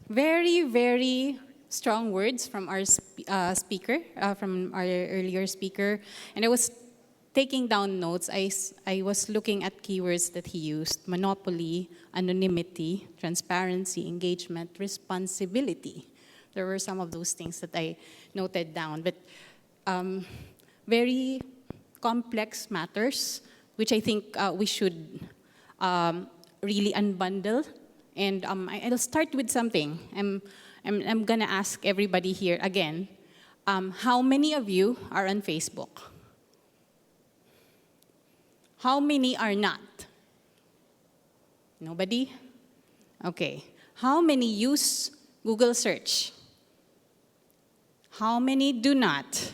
Very, very strong words from our speaker, from our earlier speaker. And I was taking down notes. I was looking at keywords that he used: monopoly, anonymity, transparency, engagement, responsibility. There were some of those things that I noted down. But very complex matters, which I think we should really unbundle. And I'll start with something. I'm gonna ask everybody here again, how many of you are on Facebook? How many are not? Nobody? Okay. How many use Google search? How many do not?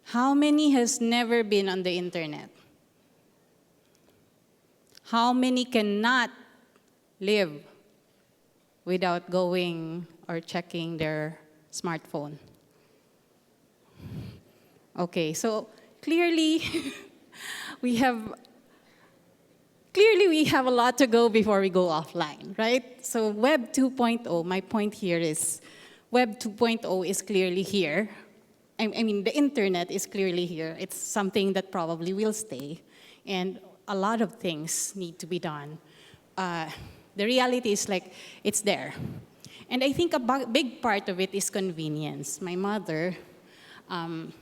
How many has never been on the internet? How many cannot live without going or checking their smartphone? Okay, so clearly we have a lot to go before we go offline, right? So Web 2.0, my point here is Web 2.0 is clearly here. I mean, the internet is clearly here. It's something that probably will stay, and a lot of things need to be done. The reality is like, it's there. And I think a big part of it is convenience. My mother,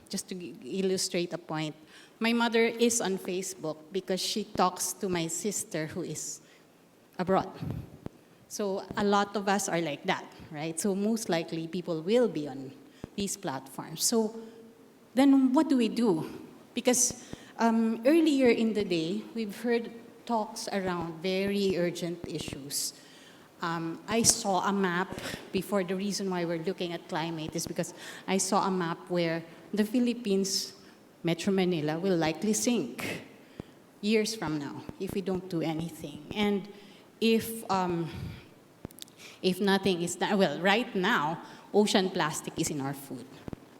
just to illustrate a point, my mother is on Facebook because she talks to my sister who is abroad. So a lot of us are like that, right? So most likely people will be on these platforms. So then what do we do? Because earlier in the day, we've heard talks around very urgent issues. I saw a map before. The reason why we're looking at climate is because I saw a map where the Philippines, Metro Manila, will likely sink years from now if we don't do anything. And if nothing is done, well, right now, ocean plastic is in our food.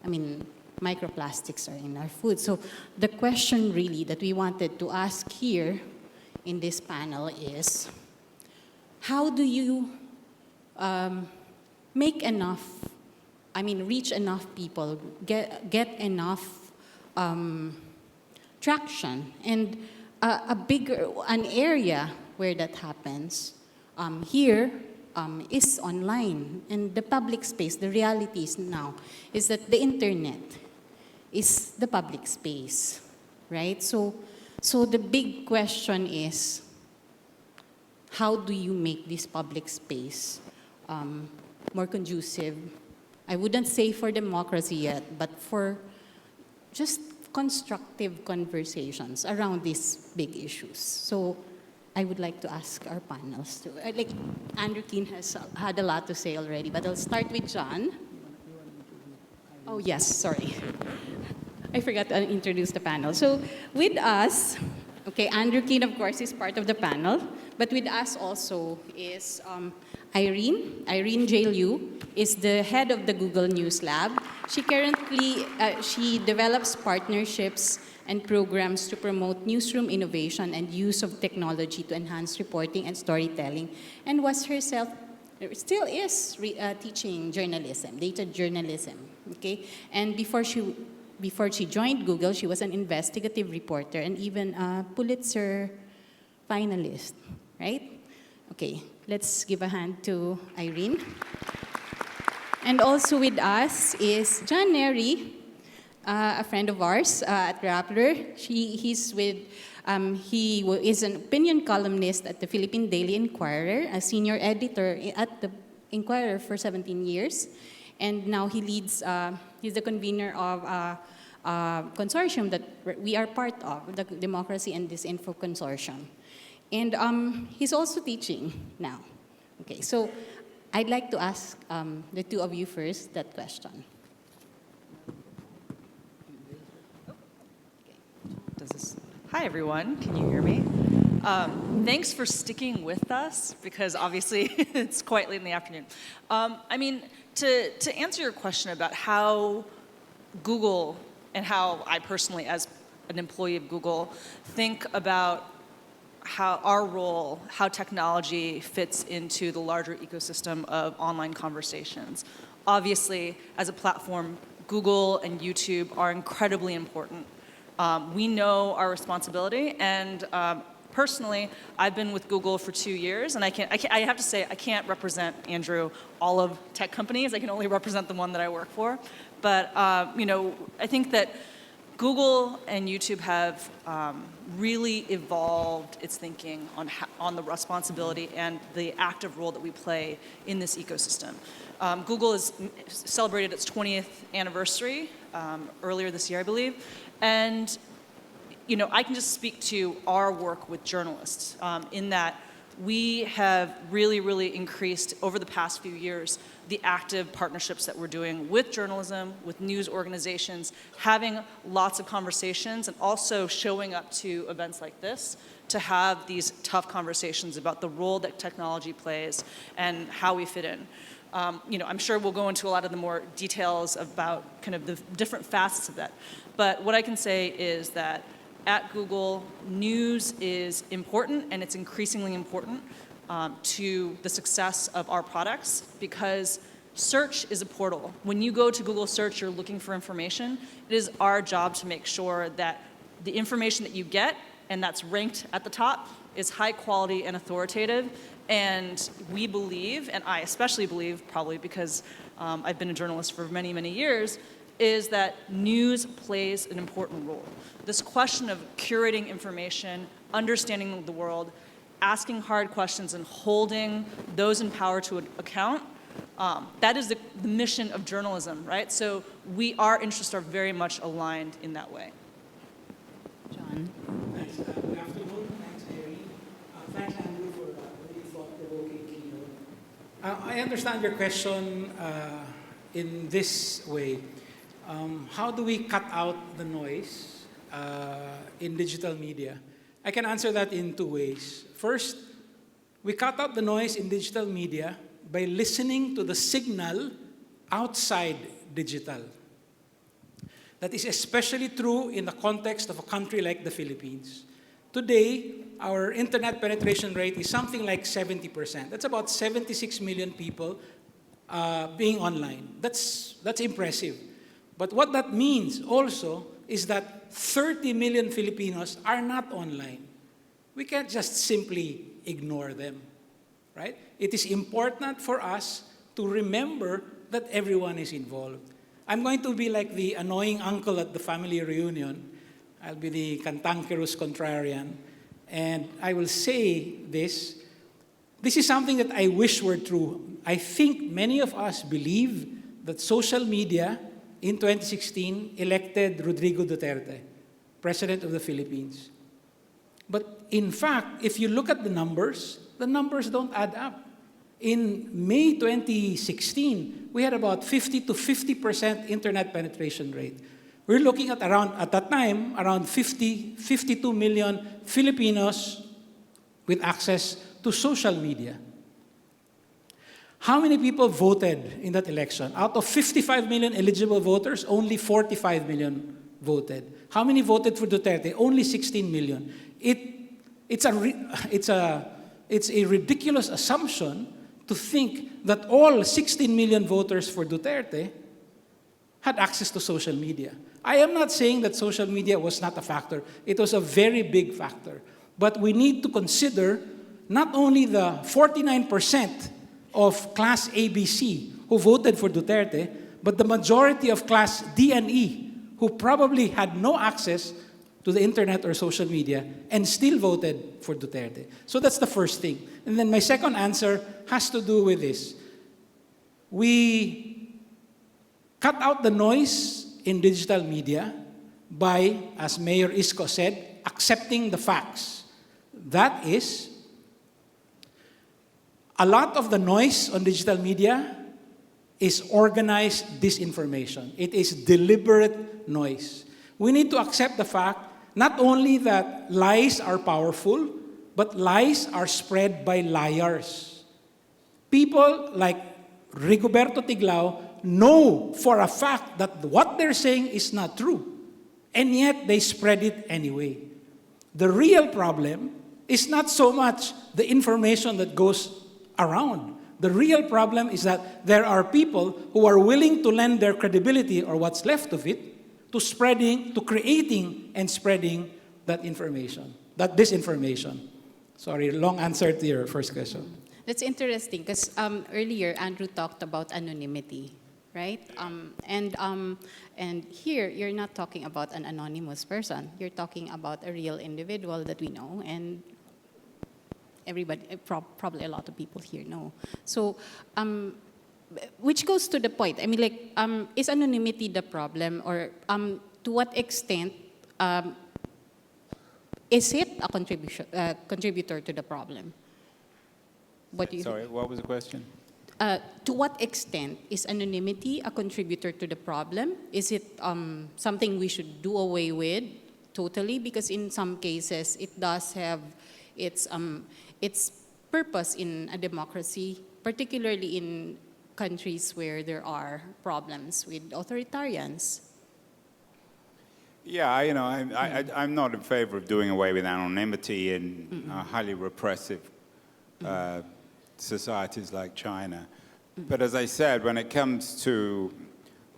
I mean, microplastics are in our food. So the question really that we wanted to ask here in this panel is, how do you make enough, reach enough people, get enough traction? And an area where that happens here is online. And the public space, the reality is now, is that the internet is the public space, right? So the big question is, how do you make this public space more conducive? I wouldn't say for democracy yet, but for just constructive conversations around these big issues. So I would like to ask our panels to, like Andrew Keane has had a lot to say already, but I'll start with John. Oh yes, sorry. I forgot to introduce the panel. So with us, okay, Andrew Keane, of course, is part of the panel, but with us also is Irene. Irene J. Liu is the head of the Google News Lab. She currently, she develops partnerships and programs to promote newsroom innovation and use of technology to enhance reporting and storytelling, and was herself, still is teaching journalism, data journalism, okay? And before she joined Google, she was an investigative reporter and even a Pulitzer finalist, right? Okay, let's give a hand to Irene. And also with us is John Neri, a friend of ours at Rappler. He is an opinion columnist at the Philippine Daily Inquirer, a senior editor at the Inquirer for 17 years. And now he leads, he's the convener of a consortium that we are part of, the Democracy and Disinfo Consortium. And he's also teaching now. Okay, so I'd like to ask the two of you first that question. Hi, everyone. Can you hear me? Thanks for sticking with us, because obviously it's quite late in the afternoon. To answer your question about how Google and how I personally, as an employee of Google, think about how our role, how technology fits into the larger ecosystem of online conversations. Obviously, as a platform, Google and YouTube are incredibly important. We know our responsibility, and personally, I've been with Google for 2 years, and I have to say, I can't represent, Andrew, all of tech companies. I can only represent the one that I work for. But I think that Google and YouTube have really evolved its thinking on the responsibility and the active role that we play in this ecosystem. Google has celebrated its 20th anniversary earlier this year, I believe, and I can just speak to our work with journalists in that we have really, really increased over the past few years the active partnerships that we're doing with journalism, with news organizations, having lots of conversations, and also showing up to events like this to have these tough conversations about the role that technology plays and how we fit in. I'm sure we'll go into a lot of the more details about kind of the different facets of that. But what I can say is that at Google, news is important, and it's increasingly important to the success of our products, because search is a portal. When you go to Google search, you're looking for information. It is our job to make sure that the information that you get and that's ranked at the top is high quality and authoritative. And we believe, and I especially believe, probably because I've been a journalist for many, many years, is that news plays an important role. This question of curating information, understanding the world, asking hard questions, and holding those in power to account, that is the mission of journalism, right? So our interests are very much aligned in that way. John. Thanks. Good afternoon. Thanks, Mary. Thanks, Andrew, for a really thought-provoking keynote. I understand your question in this way. How do we cut out the noise in digital media? I can answer that in two ways. First, we cut out the noise in digital media by listening to the signal outside digital. That is especially true in the context of a country like the Philippines. Today, our internet penetration rate is something like 70%. That's about 76 million people being online. That's impressive. But what that means also is that 30 million Filipinos are not online. We can't just simply ignore them, right? It is important for us to remember that everyone is involved. I'm going to be like the annoying uncle at the family reunion. I'll be the cantankerous contrarian. And I will say this. This is something that I wish were true. I think many of us believe that social media in 2016 elected Rodrigo Duterte, President of the Philippines. But in fact, if you look at the numbers don't add up. In May 2016, we had about 50 to 50% internet penetration rate. We're looking at at that time, around 52 million Filipinos with access to social media. How many people voted in that election? Out of 55 million eligible voters, only 45 million voted. How many voted for Duterte? Only 16 million. It's a ridiculous assumption to think that all 16 million voters for Duterte had access to social media. I am not saying that social media was not a factor. It was a very big factor. But we need to consider not only the 49% of Class ABC who voted for Duterte, but the majority of Class D and E who probably had no access to the internet or social media and still voted for Duterte. So that's the first thing. And then my second answer has to do with this. We cut out the noise in digital media by, as Mayor Isko said, accepting the facts. That is, a lot of the noise on digital media is organized disinformation. It is deliberate noise. We need to accept the fact not only that lies are powerful, but lies are spread by liars. People like Rigoberto Tiglao know for a fact that what they're saying is not true, and yet they spread it anyway. The real problem is not so much the information that goes around. The real problem is that there are people who are willing to lend their credibility, or what's left of it, to creating and spreading that information, that disinformation. Sorry, long answer to your first question. That's interesting because earlier Andrew talked about anonymity, right? And here you're not talking about an anonymous person. You're talking about a real individual that we know, and everybody, probably a lot of people here know. So, which goes to the point. I mean, like, is anonymity the problem, or to what extent is it a contributor to the problem? What do you Sorry, what was the question? To what extent is anonymity a contributor to the problem? Is it something we should do away with totally? Because in some cases, it does have its purpose in a democracy, particularly in countries where there are problems with authoritarians. Yeah, you know, I'm not in favor of doing away with anonymity in highly repressive societies like China. But as I said, when it comes to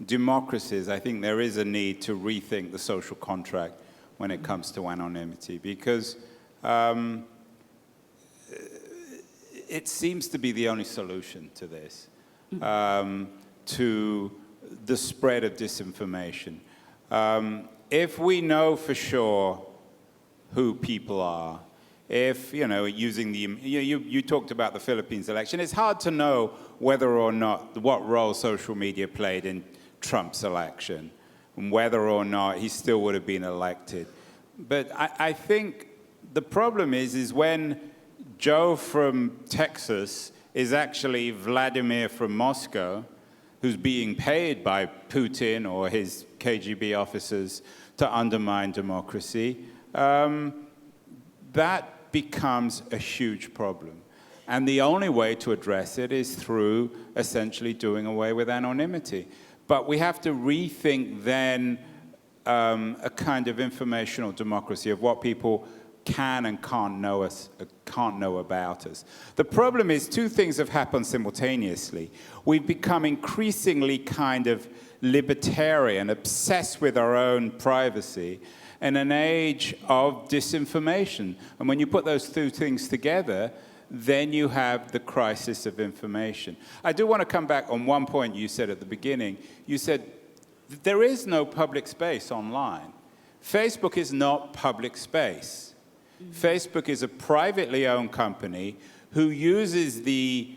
democracies, I think there is a need to rethink the social contract when it comes to anonymity, because it seems to be the only solution to this, to the spread of disinformation. If we know for sure who people are, if, you know, using the, you talked about the Philippines election, it's hard to know whether or not, what role social media played in Trump's election, and whether or not he still would have been elected. But I think the problem is when Joe from Texas is actually Vladimir from Moscow, who's being paid by Putin or his KGB officers to undermine democracy, that becomes a huge problem. And the only way to address it is through essentially doing away with anonymity. But we have to rethink then a kind of informational democracy of what people can and can't know about us. The problem is two things have happened simultaneously. We've become increasingly kind of libertarian, obsessed with our own privacy, in an age of disinformation. And when you put those two things together, then you have the crisis of information. I do want to come back on one point you said at the beginning. You said there is no public space online. Facebook is not public space. Facebook is a privately owned company who uses the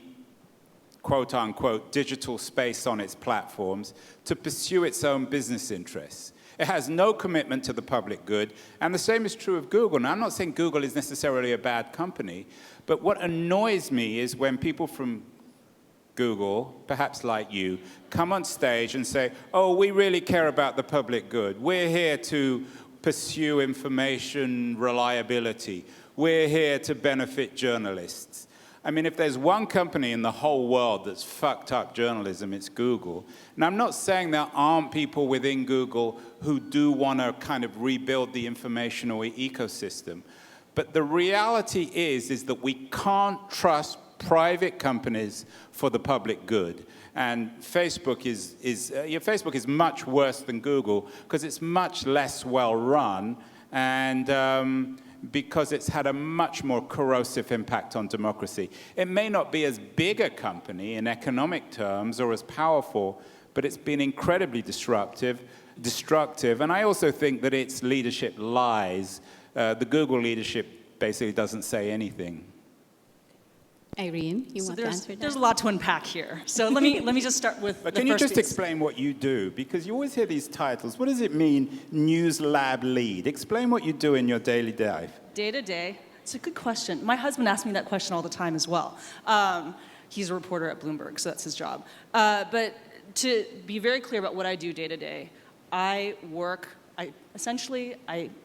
quote-unquote digital space on its platforms to pursue its own business interests. It has no commitment to the public good, and the same is true of Google. Now, I'm not saying Google is necessarily a bad company, but what annoys me is when people from Google, perhaps like you, come on stage and say, oh, we really care about the public good. We're here to pursue information reliability. We're here to benefit journalists. I mean, if there's one company in the whole world that's fucked up journalism, it's Google. And I'm not saying there aren't people within Google who do want to kind of rebuild the informational ecosystem. But the reality is that we can't trust private companies for the public good. And Facebook is much worse than Google because it's much less well run, and because it's had a much more corrosive impact on democracy. It may not be as big a company in economic terms or as powerful, but it's been incredibly destructive. And I also think that its leadership lies. The Google leadership basically doesn't say anything. Irene, you want to answer that? There's a lot to unpack here. So let me just start with But the can you first just piece. explain what you do? Because you always hear these titles. What does it mean, News Lab Lead? Explain what you do in your daily life. Day to day. It's a good question. My husband asks me that question all the time as well. He's a reporter at Bloomberg, so that's his job. But to be very clear about what I do day to day, I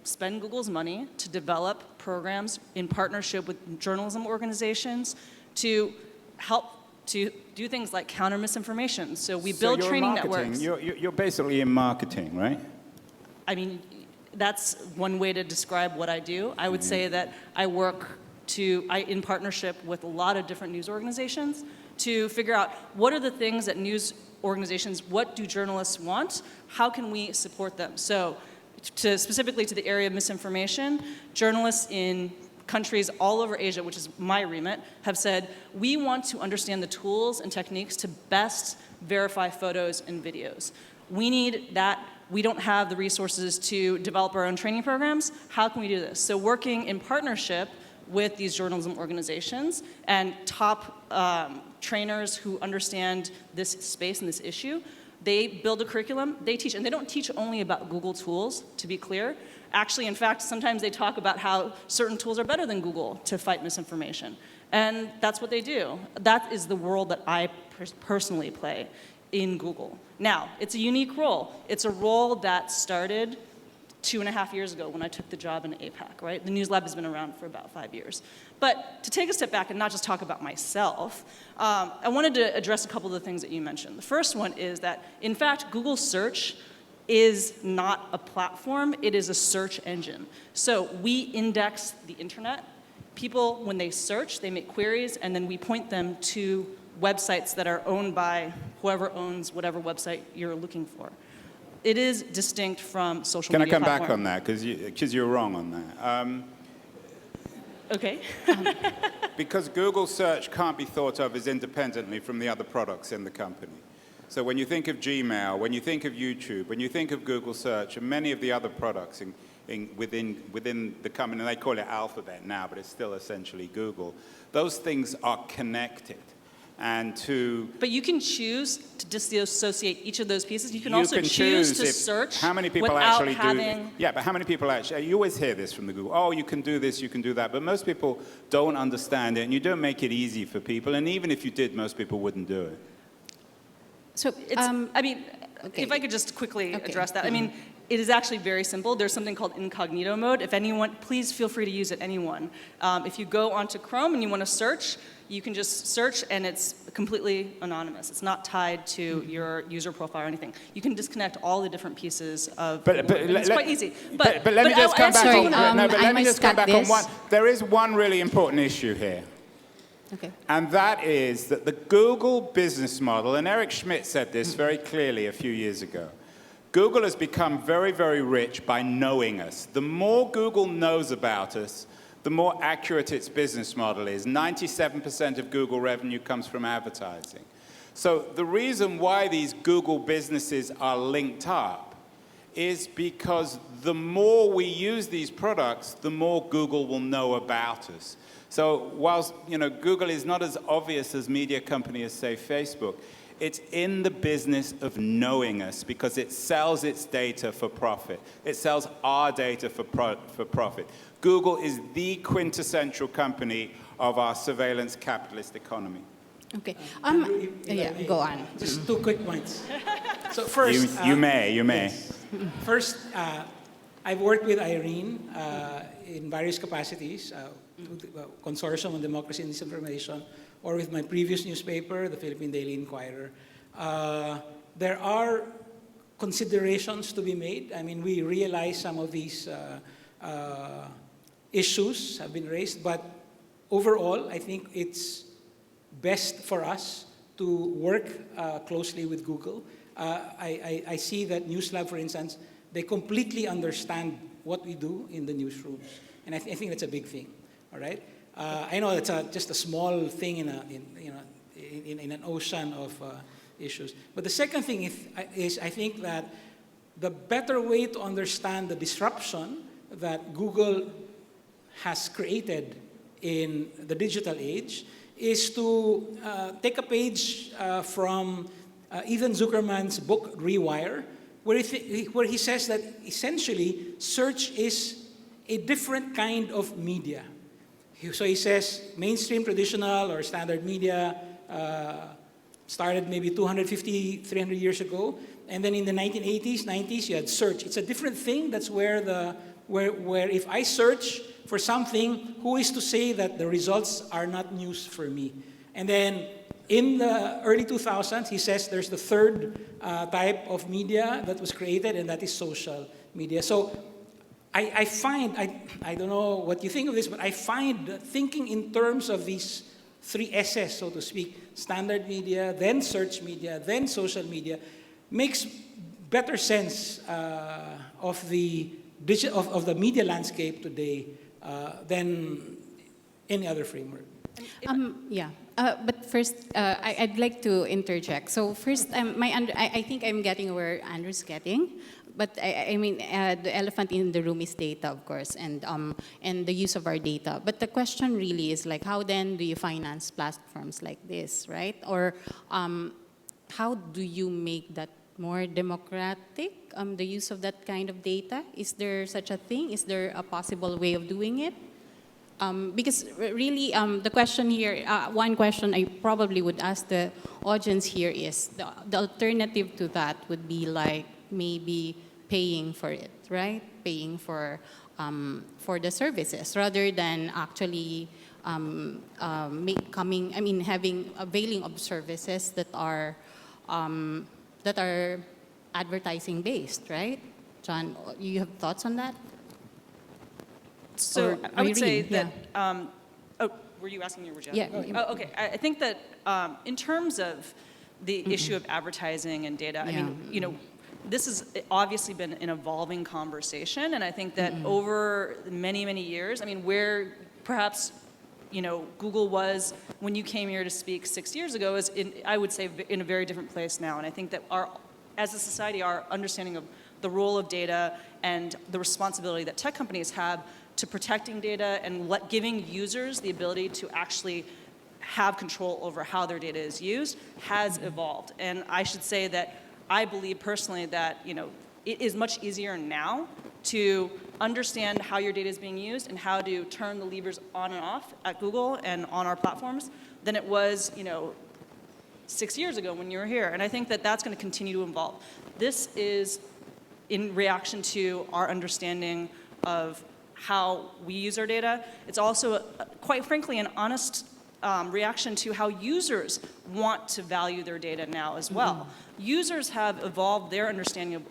spend Google's money to develop programs in partnership with journalism organizations to help to do things like counter misinformation. So we build training networks. You're basically in marketing, right? I mean, that's one way to describe what I do. I would say that I work in partnership with a lot of different news organizations to figure out what are the things that news organizations, what do journalists want? How can we support them? So specifically to the area of misinformation, journalists in countries all over Asia, which is my remit, have said, we want to understand the tools and techniques to best verify photos and videos. We need that. We don't have the resources to develop our own training programs. How can we do this? So working in partnership with these journalism organizations and top trainers who understand this space and this issue, they build a curriculum, they teach, and they don't teach only about Google tools, to be clear. Actually, in fact, sometimes they talk about how certain tools are better than Google to fight misinformation. And that's what they do. That is the role that I personally play in Google. Now, it's a unique role. It's a role that started 2.5 years ago when I took the job in APAC, right? The News Lab has been around for about 5 years. But to take a step back and not just talk about myself, I wanted to address a couple of the things that you mentioned. The first one is that, in fact, Google Search is not a platform, it is a search engine. So we index the internet. People, when they search, they make queries, and then we point them to websites that are owned by whoever owns whatever website you're looking for. It is distinct from social Can I media come platform. back on that? Because you're wrong on that. Okay. Because Google Search can't be thought of as independently from the other products in the company. So when you think of Gmail, when you think of YouTube, when you think of Google Search, and many of the other products within the company, and they call it Alphabet now, but it's still essentially Google, those things are connected. But you can choose to disassociate each of those pieces. You can also choose to search how many people without actually having... Yeah, but how many people actually... You always hear this from the Google. Oh, you can do this, you can do that. But most people don't understand it, and you don't make it easy for people. And even if you did, most people wouldn't do it. So, okay. If I could just quickly address that. I mean, it is actually very simple. There's something called incognito mode. If anyone, please feel free to use it, anyone. If you go onto Chrome and you want to search, you can just search and it's completely anonymous. It's not tied to your user profile or anything. You can disconnect all the different pieces of it's quite easy. But let me just come back on let me just come back on one. There is one really important issue here. Okay. And that is that the Google business model, and Eric Schmidt said this very clearly a few years ago, Google has become very, very rich by knowing us. The more Google knows about us, the more accurate its business model is. 97% of Google revenue comes from advertising. So the reason why these Google businesses are linked up is because the more we use these products, the more Google will know about us. So whilst Google is not as obvious as media company as, say, Facebook, it's in the business of knowing us because it sells its data for profit. It sells our data for profit. Google is the quintessential company of our surveillance capitalist economy. Okay. Go on. Just 2 quick points. So first, you may. Yes. First, I've worked with Irene in various capacities, Consortium on Democracy and Disinformation, or with my previous newspaper, the Philippine Daily Inquirer. There are considerations to be made. I mean, we realize some of these issues have been raised, but overall, I think it's best for us to work closely with Google. I see that NewsLab, for instance, they completely understand what we do in the newsrooms, and I think that's a big thing. All right. I know it's just a small thing in an ocean of issues. But the second thing is I think that the better way to understand the disruption that Google has created in the digital age is to take a page from Ethan Zuckerman's book Rewire, where he says that essentially search is a different kind of media. So he says mainstream, traditional, or standard media started maybe 250, 300 years ago. And then in the 1980s, 90s, you had search. It's a different thing. That's where where if I search for something, who is to say that the results are not news for me? And then in the early 2000s, he says there's the third type of media that was created, and that is social media. So I find, I don't know what you think of this, but I find that thinking in terms of these three S's, so to speak, standard media, then search media, then social media, makes better sense of the of the media landscape today than any other framework. Yeah, but first, I'd like to interject. So first, I think I'm getting where Andrew's getting, but I mean, the elephant in the room is data, of course, and the use of our data. But the question really is like, how then do you finance platforms like this, right? Or how do you make that more democratic, the use of that kind of data? Is there such a thing? Is there a possible way of doing it? Because really, the question here, one question I probably would ask the audience here is, the alternative to that would be like maybe paying for it, right? Paying for the services rather than actually availing of services that are advertising based, right? John, you have thoughts on that? So Or I would say Irene, that, oh, were you asking me or Jeff? Yeah. Oh, okay. I think that in terms of the issue of advertising and data, I mean, you know, this has obviously been an evolving conversation, and I think that over many, many years, I mean, where perhaps, you know, Google was when you came here to speak 6 years ago is, I would say, in a very different place now. And I think that as a society, our understanding of the role of data and the responsibility that tech companies have to protecting data and giving users the ability to actually have control over how their data is used has evolved. And I should say that I believe personally that, you know, it is much easier now to understand how your data is being used and how to turn the levers on and off at Google and on our platforms than it was, you know, 6 years ago when you were here. And I think that that's going to continue to evolve. This is in reaction to our understanding of how we use our data. It's also, quite frankly, an honest reaction to how users want to value their data now as well. Users have evolved their understanding of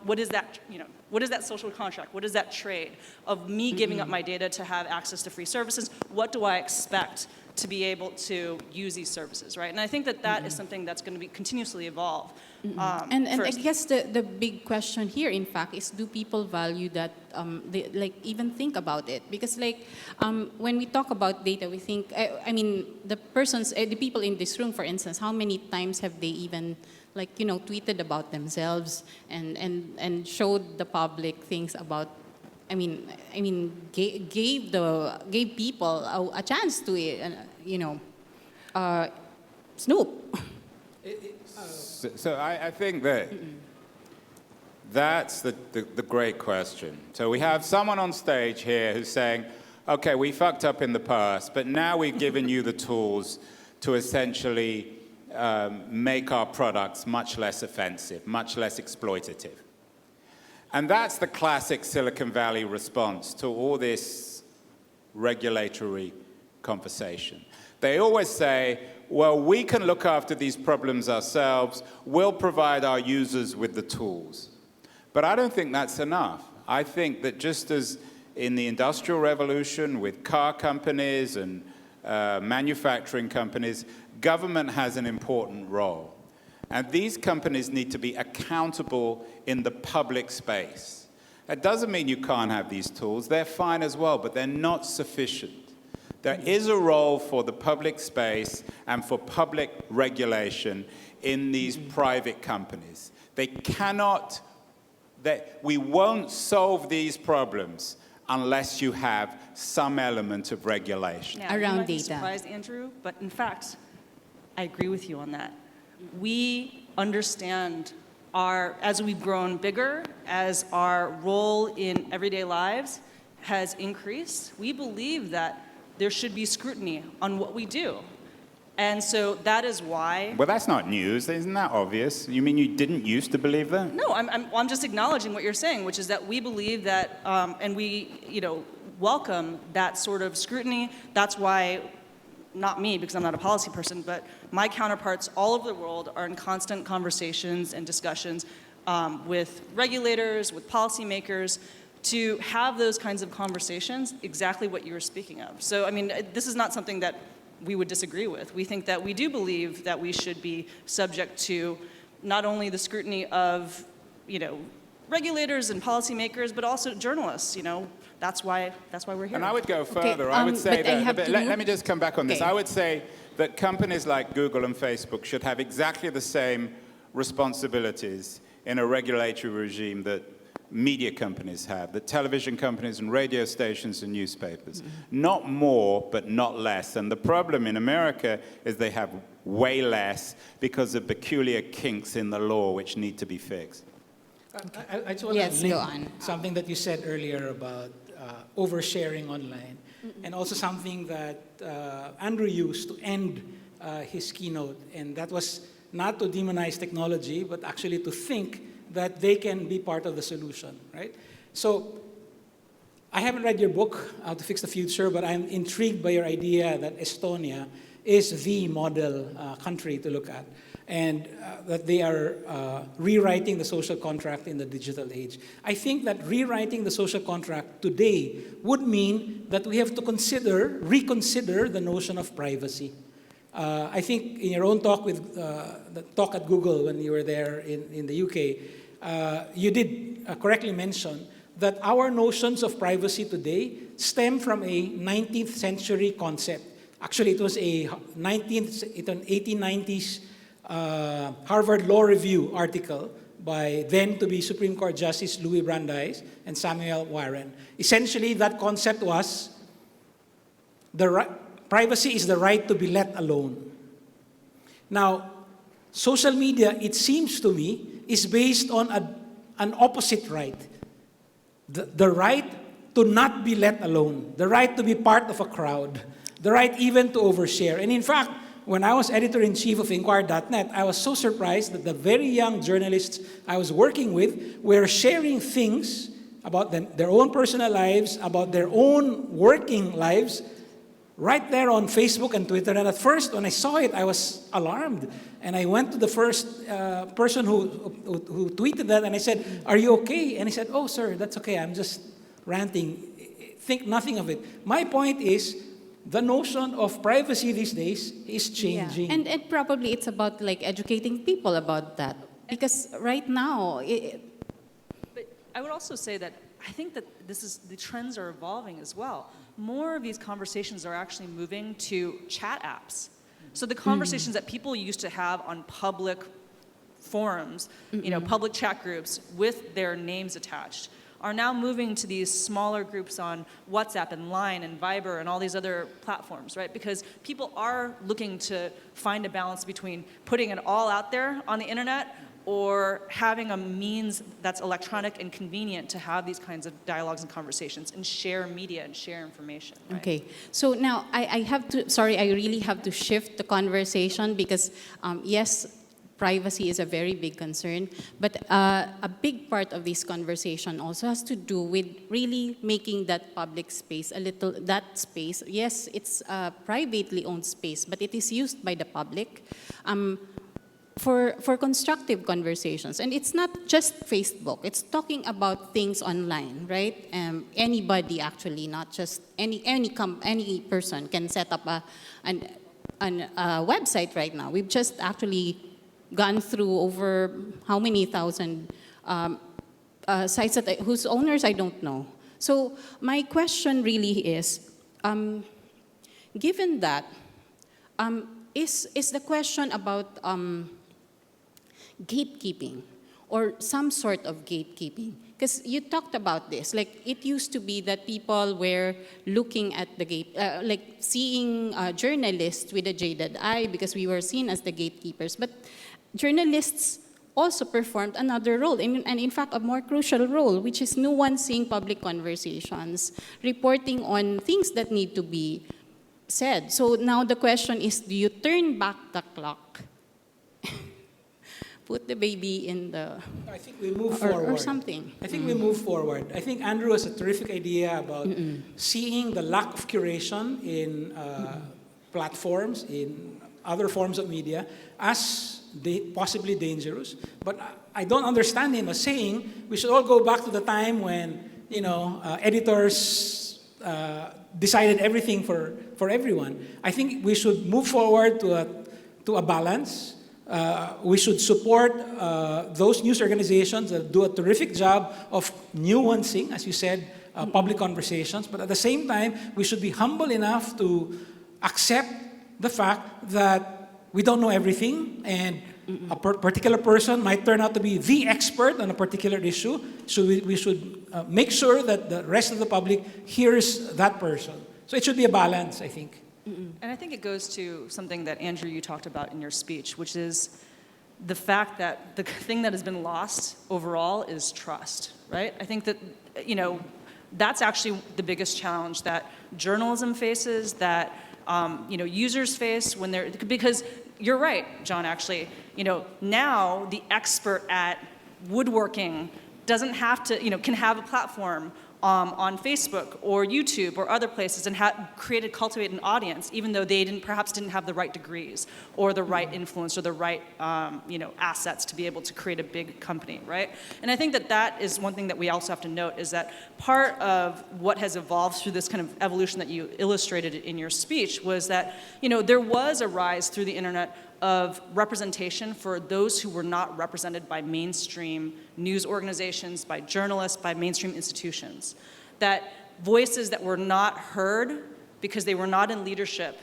what is that, you know, what is that social contract? What is that trade of me giving up my data to have access to free services? What do I expect to be able to use these services, right? And I think that that is something that's going to be continuously evolve. And I guess the big question here, in fact, is do people value that, like even think about it? Because like when we talk about data, we think, I mean, the people in this room, for instance, how many times have they even like, you know, tweeted about themselves and showed the public things about, gave people a chance to, you know, snoop. So I think that that's the great question. So we have someone on stage here who's saying, okay, we fucked up in the past, but now we've given you the tools to essentially make our products much less offensive, much less exploitative. And that's the classic Silicon Valley response to all this regulatory conversation. They always say, well, we can look after these problems ourselves. We'll provide our users with the tools. But I don't think that's enough. I think that just as in the Industrial Revolution with car companies and manufacturing companies, government has an important role. And these companies need to be accountable in the public space. That doesn't mean you can't have these tools. They're fine as well, but they're not sufficient. There is a role for the public space and for public regulation in these private companies. We won't solve these problems unless you have some element of regulation. Now, Around you might be data. surprised, Andrew, but in fact, I agree with you on that. We understand as we've grown bigger, as our role in everyday lives has increased, we believe that there should be scrutiny on what we do. And so that is why... Well, that's not news. Isn't that obvious? You mean you didn't used to believe that? No, I'm just acknowledging what you're saying, which is that we believe that, and we, you know, welcome that sort of scrutiny. That's why, not me, because I'm not a policy person, but my counterparts all over the world are in constant conversations and discussions with regulators, with policymakers, to have those kinds of conversations, exactly what you were speaking of. So, I mean, this is not something that we would disagree with. We think that we do believe that we should be subject to not only the scrutiny of, regulators and policymakers, but also journalists. That's why we're here. And I would go further. I would say that, let me just come back on this. I would say that companies like Google and Facebook should have exactly the same responsibilities in a regulatory regime that media companies have, that television companies and radio stations and newspapers. Not more, but not less. And the problem in America is they have way less because of peculiar kinks in the law which need to be fixed. I just want to link something that you said earlier about oversharing online, and also something that Andrew used to end his keynote, and that was not to demonize technology, but actually to think that they can be part of the solution, right? So I haven't read your book, How to Fix the Future, but I'm intrigued by your idea that Estonia is the model country to look at, and that they are rewriting the social contract in the digital age. I think that rewriting the social contract today would mean that we have to reconsider the notion of privacy. I think in your own talk with the talk at Google when you were there in the UK, you did correctly mention that our notions of privacy today stem from a 19th century concept. Actually, it was an 1890s Harvard Law Review article by then-to-be Supreme Court Justice Louis Brandeis and Samuel Warren. Essentially, that concept was privacy is the right to be let alone. Now, social media, it seems to me, is based on an opposite right. The right to not be let alone, the right to be part of a crowd, the right even to overshare. And in fact, when I was editor-in-chief of Inquirer.net, I was so surprised that the very young journalists I was working with were sharing things about their own personal lives, about their own working lives, right there on Facebook and Twitter. And at first, when I saw it, I was alarmed. And I went to the first person who tweeted that, and I said, "Are you okay?" And he said, "Oh, sir, that's okay. I'm just ranting. Think nothing of it." My point is, the notion of privacy these days is changing. Yeah. And probably it's about educating people about that. Because right now... But I would also say that I think that the trends are evolving as well. More of these conversations are actually moving to chat apps. So the conversations that people used to have on public forums, public chat groups with their names attached, are now moving to these smaller groups on WhatsApp and Line and Viber and all these other platforms, right? Because people are looking to find a balance between putting it all out there on the internet or having a means that's electronic and convenient to have these kinds of dialogues and conversations and share media and share information. Right? Okay, so now I really have to shift the conversation because yes, privacy is a very big concern, but a big part of this conversation also has to do with really making that public space yes, it's a privately owned space, but it is used by the public for constructive conversations. And it's not just Facebook, it's talking about things online, right? Anybody actually, not just any person can set up a website right now. We've just actually gone through over how many thousand sites whose owners I don't know. So my question really is, given that, is the question about gatekeeping or some sort of gatekeeping? Because you talked about this, it used to be that people were looking at the gate, seeing journalists with a jaded eye because we were seen as the gatekeepers. But journalists also performed another role, and in fact a more crucial role, which is nuancing public conversations, reporting on things that need to be said. So now the question is, do you turn back the clock? Put the baby in the... I think we move forward. Or something. I think we move forward. I think Andrew has a terrific idea about seeing the lack of curation in platforms, in other forms of media, as possibly dangerous. But I don't understand him as saying we should all go back to the time when editors decided everything for everyone. I think we should move forward to a balance. We should support those news organizations that do a terrific job of nuancing, as you said, public conversations. But at the same time, we should be humble enough to accept the fact that we don't know everything, and a particular person might turn out to be the expert on a particular issue. So we should make sure that the rest of the public hears that person. So it should be a balance, I think. And I think it goes to something that, Andrew, you talked about in your speech, which is the fact that the thing that has been lost overall is trust, right? I think that, that's actually the biggest challenge that journalism faces, that, users face when they're, because you're right, John, actually, now the expert at woodworking doesn't have to, can have a platform on Facebook or YouTube or other places and cultivate an audience, even though they perhaps didn't have the right degrees or the right influence or the right assets to be able to create a big company, right? And I think that is one thing that we also have to note, is that part of what has evolved through this kind of evolution that you illustrated in your speech was that there was a rise through the internet of representation for those who were not represented by mainstream news organizations, by journalists, by mainstream institutions. That voices that were not heard because they were not in leadership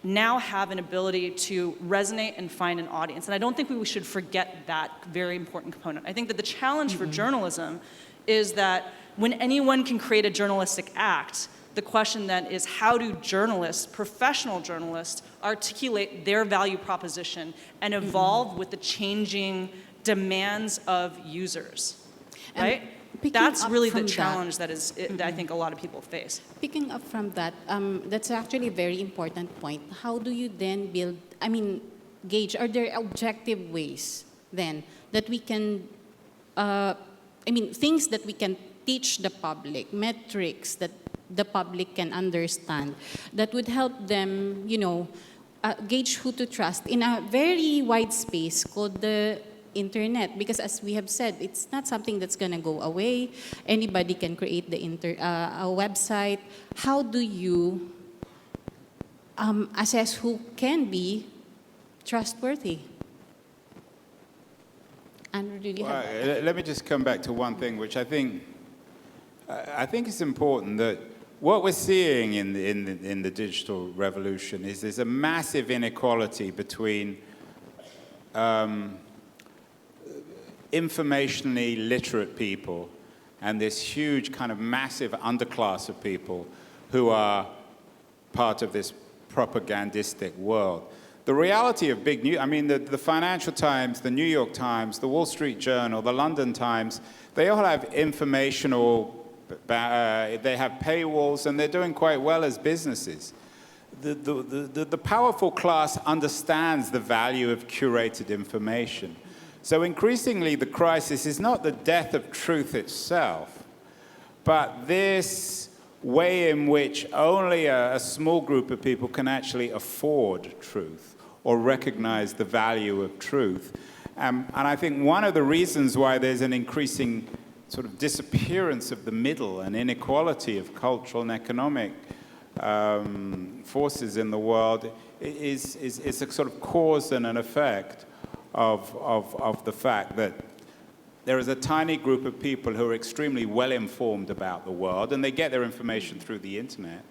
now have an ability to resonate and find an audience. And I don't think we should forget that very important component. I think that the challenge for journalism is that when anyone can create a journalistic act, the question then is, how do journalists, professional journalists, articulate their value proposition and evolve with the changing demands of users, right? That's really the challenge that I think a lot of people face. Picking up from that, that's actually a very important point. How do you then gauge, are there objective ways then that we can, things that we can teach the public, metrics that the public can understand, that would help them, gauge who to trust in a very wide space called the internet? Because as we have said, it's not something that's going to go away. Anybody can create a website. How do you assess who can be trustworthy? And really let me just come back to one thing, which I think it's important, that what we're seeing in the digital revolution is there's a massive inequality between informationally literate people and this huge kind of massive underclass of people who are part of this propagandistic world. The reality of big news, the Financial Times, the New York Times, the Wall Street Journal, the London Times, they all have informational, they have paywalls, and they're doing quite well as businesses. The powerful class understands the value of curated information. So increasingly, the crisis is not the death of truth itself, but this way in which only a small group of people can actually afford truth or recognize the value of truth. And I think one of the reasons why there's an increasing sort of disappearance of the middle and inequality of cultural and economic forces in the world is a sort of cause and an effect of the fact that there is a tiny group of people who are extremely well informed about the world, and they get their information through the internet,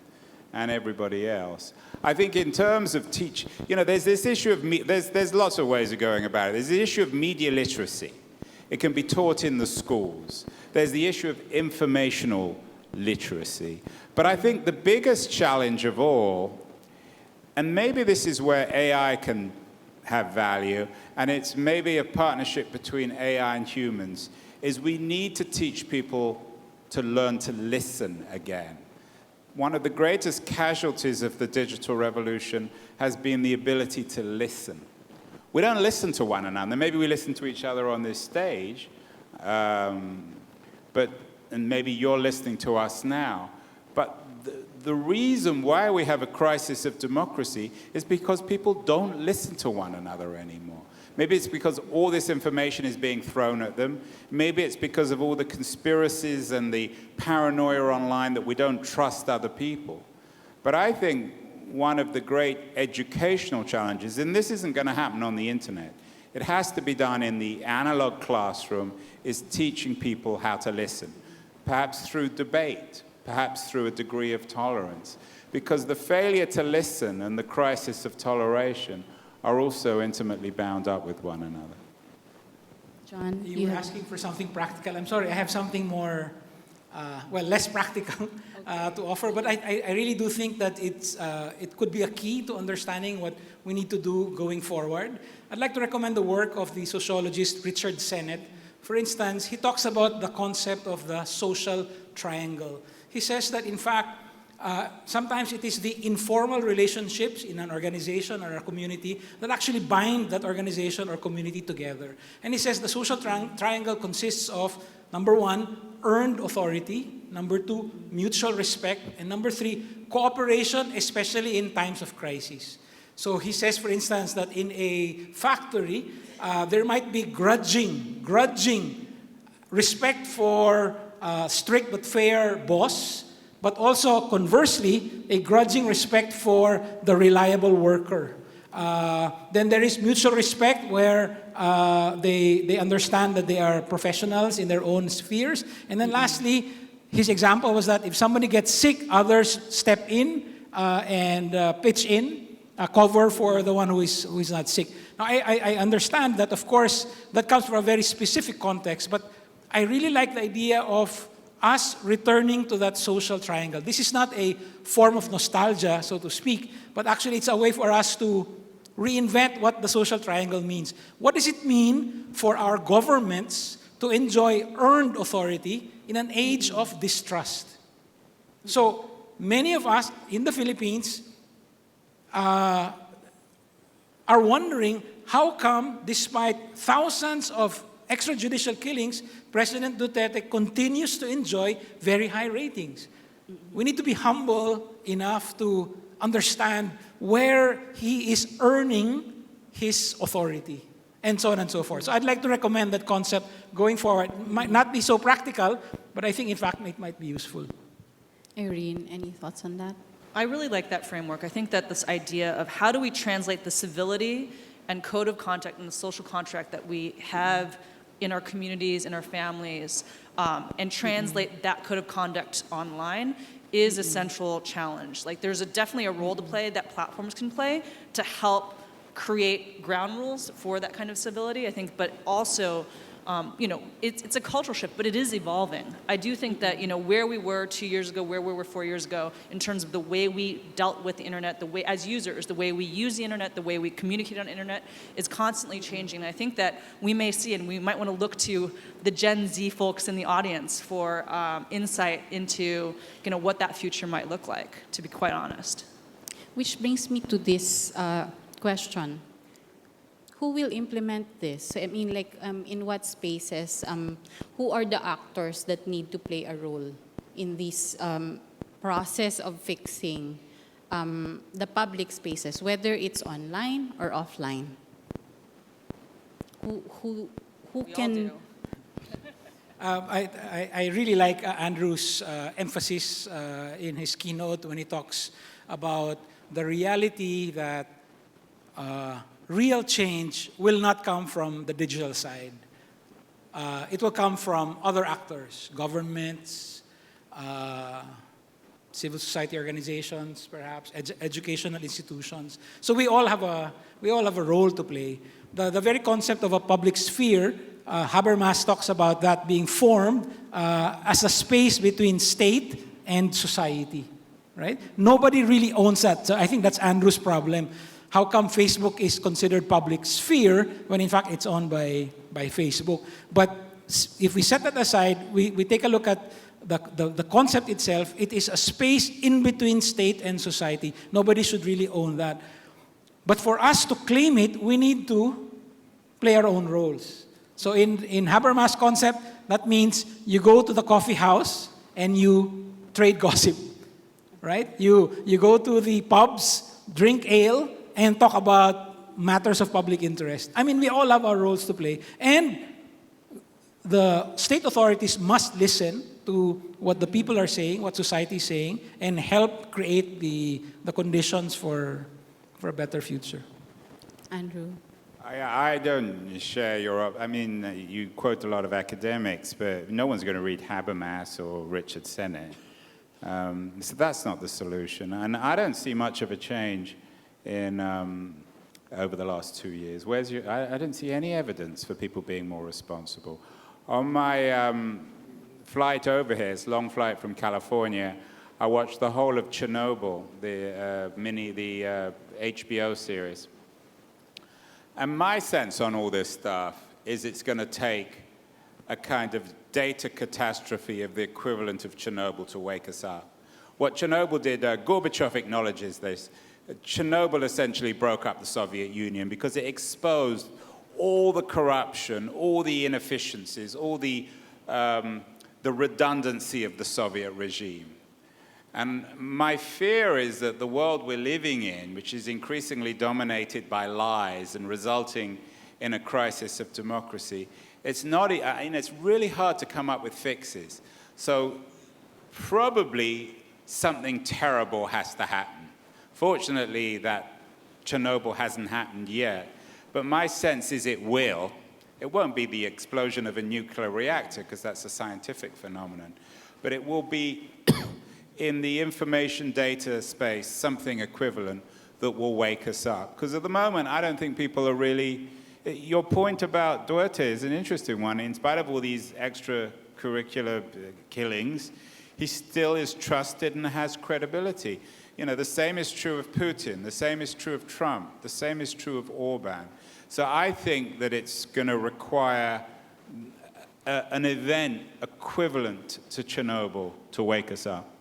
and everybody else. I think in terms of there's this issue of, there's lots of ways of going about it. There's the issue of media literacy. It can be taught in the schools. There's the issue of informational literacy. But I think the biggest challenge of all, and maybe this is where AI can have value, and it's maybe a partnership between AI and humans, is we need to teach people to learn to listen again. One of the greatest casualties of the digital revolution has been the ability to listen. We don't listen to one another. Maybe we listen to each other on this stage, and maybe you're listening to us now. But the reason why we have a crisis of democracy is because people don't listen to one another anymore. Maybe it's because all this information is being thrown at them. Maybe it's because of all the conspiracies and the paranoia online that we don't trust other people. But I think one of the great educational challenges, and this isn't going to happen on the internet, it has to be done in the analog classroom, is teaching people how to listen. Perhaps through debate, perhaps through a degree of tolerance. Because the failure to listen and the crisis of toleration are also intimately bound up with one another. John, You were asking for something practical. I'm sorry, I have something more, less practical to offer. But I really do think that it could be a key to understanding what we need to do going forward. I'd like to recommend the work of the sociologist Richard Sennett. For instance, he talks about the concept of the social triangle. He says that, in fact, sometimes it is the informal relationships in an organization or a community that actually bind that organization or community together. And he says the social triangle consists of, number one, earned authority, number two, mutual respect, and number three, cooperation, especially in times of crisis. So he says, for instance, that in a factory, there might be grudging respect for strict but fair boss, but also, conversely, a grudging respect for the reliable worker. Then there is mutual respect where they understand that they are professionals in their own spheres. And then lastly, his example was that if somebody gets sick, others step in and pitch in, cover for the one who is not sick. Now, I understand that, of course, that comes from a very specific context, but I really like the idea of us returning to that social triangle. This is not a form of nostalgia, so to speak, but actually it's a way for us to reinvent what the social triangle means. What does it mean for our governments to enjoy earned authority in an age of distrust? So many of us in the Philippines are wondering how come, despite thousands of extrajudicial killings, President Duterte continues to enjoy very high ratings. We need to be humble enough to understand where he is earning his authority, and so on and so forth. So I'd like to recommend that concept going forward. It might not be so practical, but I think, in fact, it might be useful. Irene, any thoughts on that? I really like that framework. I think that this idea of how do we translate the civility and code of conduct and the social contract that we have in our communities, in our families, and translate that code of conduct online is a central challenge. Like, there's definitely a role to play that platforms can play to help create ground rules for that kind of civility, I think, but also, it's a cultural shift, but it is evolving. I do think that, where we were 2 years ago, where we were 4 years ago, in terms of the way we dealt with the internet, the way, as users, the way we use the internet, the way we communicate on the internet is constantly changing. And I think that we may see, and we might want to look to the Gen Z folks in the audience for insight into, what that future might look like, to be quite honest. Which brings me to this question. Who will implement this? So, I mean, in what spaces? Who are the actors that need to play a role in this process of fixing the public spaces, whether it's online or offline? Who We can? all do. I really like Andrew's emphasis in his keynote when he talks about the reality that real change will not come from the digital side. It will come from other actors, governments, civil society organizations, perhaps educational institutions. So we all have a role to play. The very concept of a public sphere, Habermas talks about that being formed as a space between state and society, right? Nobody really owns that. So I think that's Andrew's problem. How come Facebook is considered public sphere when in fact it's owned by Facebook? But if we set that aside, we take a look at the concept itself. It is a space in between state and society. Nobody should really own that. But for us to claim it, we need to play our own roles. So in Habermas' concept, that means you go to the coffee house and you trade gossip, right? You go to the pubs, drink ale, and talk about matters of public interest. I mean, we all have our roles to play. And the state authorities must listen to what the people are saying, what society is saying, and help create the conditions for a better future. Andrew? I don't share your. I mean, you quote a lot of academics, but no one's going to read Habermas or Richard Sennett. So that's not the solution. And I don't see much of a change in over the last 2 years. I don't see any evidence for people being more responsible. On my flight over here, it's a long flight from California, I watched the whole of Chernobyl, the HBO series. And my sense on all this stuff is it's going to take a kind of data catastrophe of the equivalent of Chernobyl to wake us up. What Chernobyl did, Gorbachev acknowledges this. Chernobyl essentially broke up the Soviet Union because it exposed all the corruption, all the inefficiencies, all the redundancy of the Soviet regime. And my fear is that the world we're living in, which is increasingly dominated by lies and resulting in a crisis of democracy, it's really hard to come up with fixes. So probably something terrible has to happen. Fortunately, that Chernobyl hasn't happened yet, but my sense is it will. It won't be the explosion of a nuclear reactor, because that's a scientific phenomenon, but it will be in the information data space, something equivalent that will wake us up. Because at the moment, I don't think people are really... Your point about Duarte is an interesting one. In spite of all these extracurricular killings, he still is trusted and has credibility. You know, the same is true of Putin, the same is true of Trump, the same is true of Orban. So I think that it's going to require an event equivalent to Chernobyl to wake us up.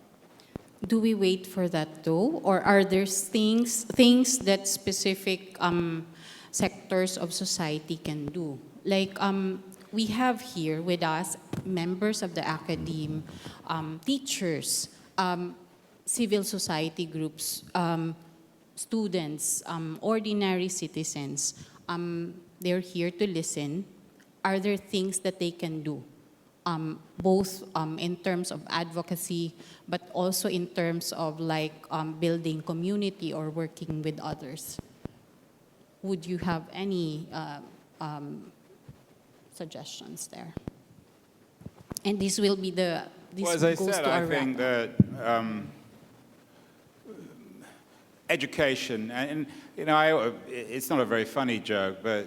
Do we wait for that though? Or are there things that specific sectors of society can do? Like we have here with us members of the academe, teachers, civil society groups, students, ordinary citizens. They're here to listen. Are there things that they can do? Both in terms of advocacy, but also in terms of like building community or working with others. Would you have any suggestions there? And this will be this Well, as I goes said, to I our think wrap-up. that education, and you know, it's not a very funny joke, but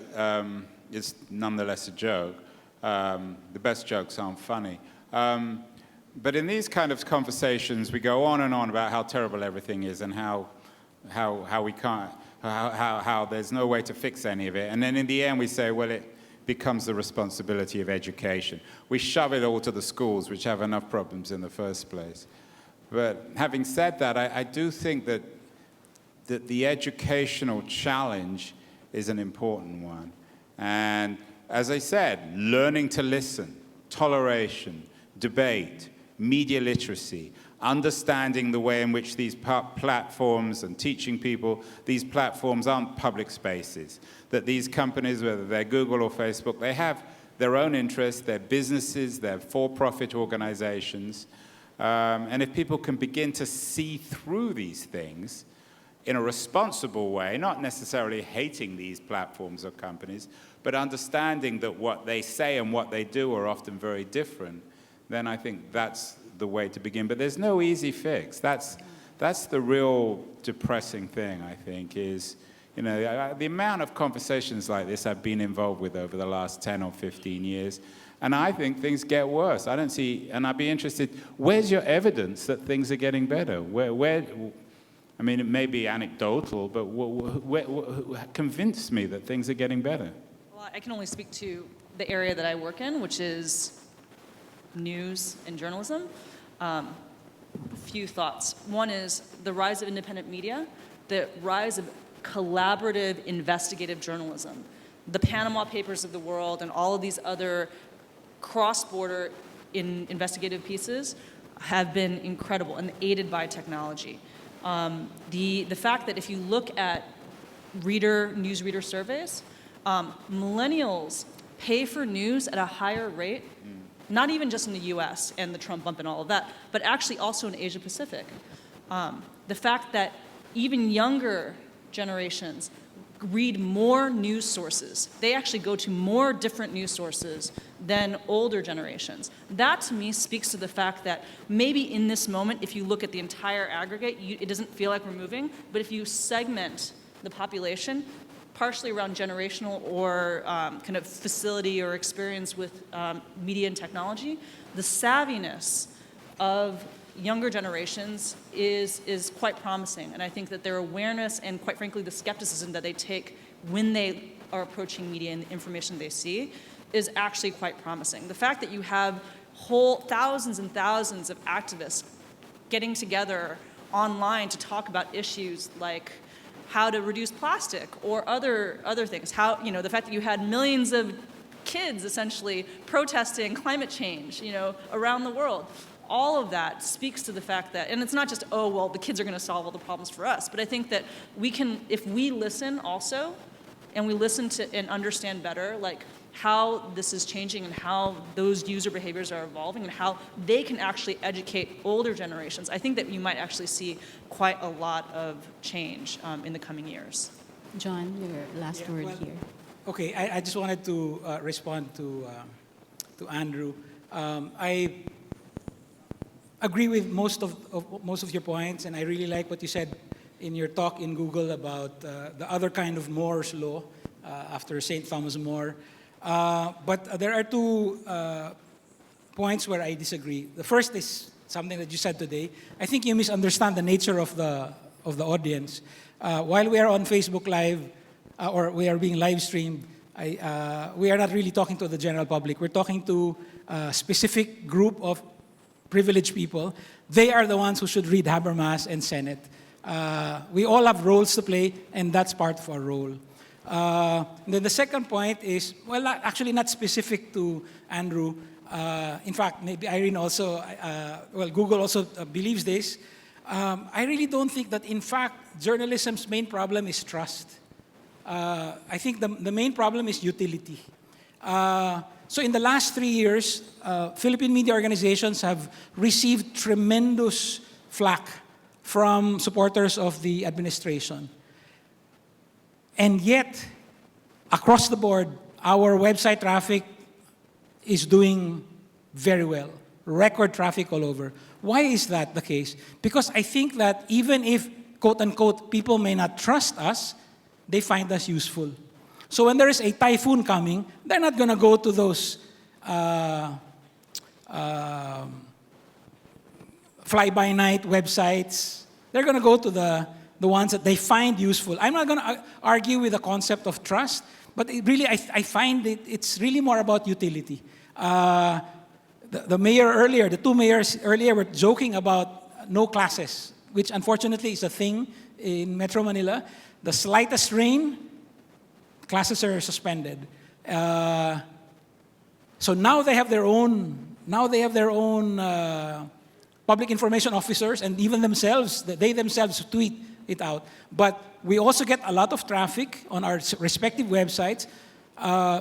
it's nonetheless a joke. The best jokes aren't funny. But in these kind of conversations, we go on and on about how terrible everything is and how we can't, how there's no way to fix any of it. And then in the end, we say, well, it becomes the responsibility of education. We shove it all to the schools, which have enough problems in the first place. But having said that, I do think that the educational challenge is an important one. And as I said, learning to listen, toleration, debate, media literacy, understanding the way in which these platforms and teaching people these platforms aren't public spaces, that these companies, whether they're Google or Facebook, they have their own interests, their businesses, their for-profit organizations. And if people can begin to see through these things in a responsible way, not necessarily hating these platforms or companies, but understanding that what they say and what they do are often very different, then I think that's the way to begin. But there's no easy fix. That's the real depressing thing, I think, is, you know, the amount of conversations like this I've been involved with over the last 10 or 15 years, and I think things get worse. I don't see, and I'd be interested, where's your evidence that things are getting better? I mean, it may be anecdotal, but convince me that things are getting better. Well, I can only speak to the area that I work in, which is news and journalism. A few thoughts. One is the rise of independent media, the rise of collaborative investigative journalism. The Panama Papers of the world and all of these other cross-border investigative pieces have been incredible and aided by technology. The fact that if you look at newsreader surveys, millennials pay for news at a higher rate, not even just in the US and the Trump bump and all of that, but actually also in Asia Pacific. The fact that even younger generations read more news sources. They actually go to more different news sources than older generations. That to me speaks to the fact that maybe in this moment, if you look at the entire aggregate, it doesn't feel like we're moving, but if you segment the population, partially around generational or kind of facility or experience with media and technology, the savviness of younger generations is quite promising. And I think that their awareness and, quite frankly, the skepticism that they take when they are approaching media and the information they see is actually quite promising. The fact that you have thousands and thousands of activists getting together online to talk about issues like how to reduce plastic or other things, the fact that you had millions of kids essentially protesting climate change, around the world. All of that speaks to the fact that, and it's not just, oh, well, the kids are going to solve all the problems for us, but I think that we can, if we listen also, and we listen to and understand better, like how this is changing and how those user behaviors are evolving and how they can actually educate older generations, I think that you might actually see quite a lot of change in the coming years. John, your last word here. Okay, I just wanted to respond to Andrew. I agree with most of your points, and I really like what you said in your talk in Google about the other kind of Moore's law after St. Thomas More. But there are two points where I disagree. The first is something that you said today. I think you misunderstand the nature of the audience. While we are on Facebook Live, or we are being live streamed, we are not really talking to the general public. We're talking to a specific group of privileged people. They are the ones who should read Habermas and Senate. We all have roles to play, and that's part of our role. Then the second point is, well, actually not specific to Andrew. In fact, maybe Irene also, Google also believes this. I really don't think that, in fact, journalism's main problem is trust. I think the main problem is utility. So in the last 3 years, Philippine media organizations have received tremendous flack from supporters of the administration. And yet, across the board, our website traffic is doing very well. Record traffic all over. Why is that the case? Because I think that even if, quote unquote, people may not trust us, they find us useful. So when there is a typhoon coming, they're not going to go to those fly-by-night websites. They're going to go to the ones that they find useful. I'm not going to argue with the concept of trust, but I find it's really more about utility. The mayor earlier, the two mayors earlier were joking about no classes, which unfortunately is a thing in Metro Manila. The slightest rain, classes are suspended. So now they have their own. Public information officers, and even they themselves tweet it out. But we also get a lot of traffic on our respective websites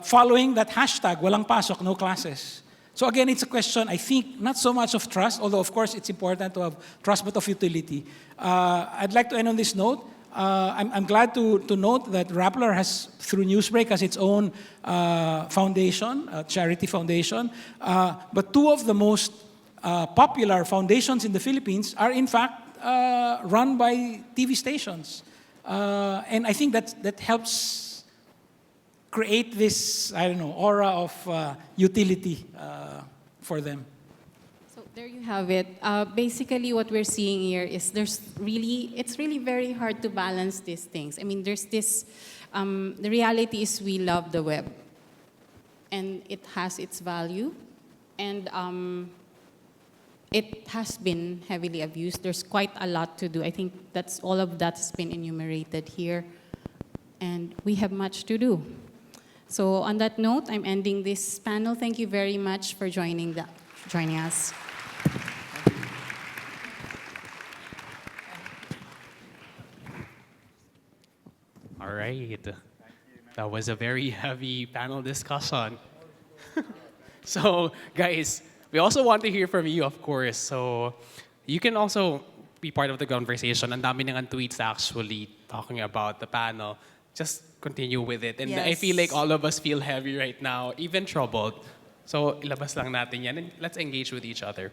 following that hashtag, walang pasok, no classes. So again, it's a question, I think, not so much of trust, although of course it's important to have trust, but of utility. I'd like to end on this note. I'm glad to note that Rappler has, through Newsbreak, has its own foundation, charity foundation. But two of the most popular foundations in the Philippines are in fact run by TV stations. And I think that helps create this, aura of utility for them. So there you have it. Basically, what we're seeing here is it's really very hard to balance these things. I mean, there's this, the reality is we love the web, and it has its value, and it has been heavily abused. There's quite a lot to do. I think all of that's been enumerated here, and we have much to do. So on that note, I'm ending this panel. Thank you very much for joining us. All right. right. That was a very heavy panel discussion. So, guys, we also want to hear from you, of course. So, you can also be part of the conversation. Ang dami ng tweets actually talking about the panel. Just continue with it. And I feel like Yes. all of us feel heavy right now, even troubled. So, ilabas lang natin yan and let's engage with each other.